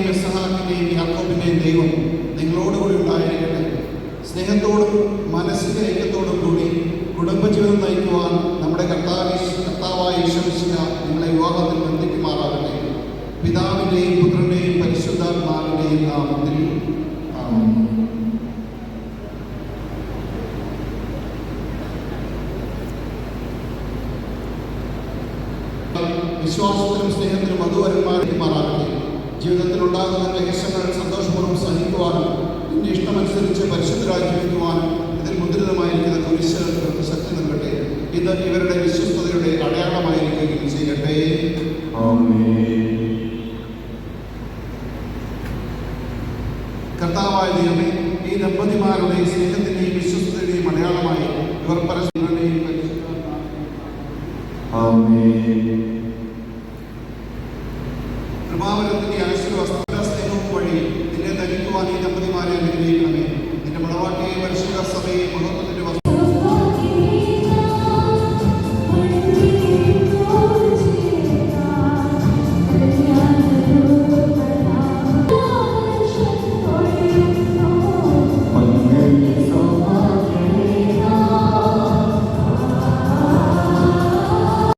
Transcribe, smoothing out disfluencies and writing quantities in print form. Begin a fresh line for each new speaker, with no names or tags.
അബ്രഹാമിൻ്റെയും ഇസ്ഹാക്കിൻ്റെയും യാക്കോബിൻ്റെയും ദൈവം നിങ്ങളോടുകൂടി ഉണ്ടായിരിക്കട്ടെ. സ്നേഹത്തോടും മനസ്സിൻ്റെ ഐക്യത്തോടും കൂടി കുടുംബജീവിതം നയിക്കുവാൻ നമ്മുടെ കർത്താവായ യേശുമിശിഹ നിങ്ങളെ വിവാഹത്തിൽ ബന്ധിക്കുമാറാകട്ടെ. പിതാവിൻ്റെയും പുത്രൻ്റെയും പരിശുദ്ധാത്മാവിൻ്റെയും നാമത്തിൽ ആമേൻ. വിശ്വാസത്തിലും സ്നേഹത്തിലും മധുവരന്മാരാകട്ടെ. ജീവിതത്തിലുണ്ടാകുന്ന ക്ലേശങ്ങൾ സന്തോഷപൂർവ്വം സഹിക്കുവാനും നിന്റെ ഇഷ്ടമനുസരിച്ച് പരിശുദ്ധരായി ജീവിക്കുവാനും ഇതിൽ മുദ്രിതമായിരിക്കുന്ന കുരിശുകൾക്ക് ശക്തി നൽകട്ടെ. ഇത് ഇവരുടെ വിശ്വസ്തതയുടെ അടയാളമായിരിക്കുകയും ചെയ്യട്ടെ. കർത്താവായ ദൈവമേ, ഈ ദമ്പതിമാരുടെ സ്നേഹത്തിന്റെയും വിശ്വസ്തതയുടെയും അടയാളമായി ഇവർ പരസ്പരനെയും കൃപാവരത്തിന്റെ ആശീർവാദ സ്നേഹവും വഴി നിന്നെ ധരിക്കുവാൻ ഈ ദമ്പതിമാരെ അനുഗ്രഹിക്കണമേ. നിന്റെ മണവാട്ടിയെ പരിശുദ്ധ സഭയെ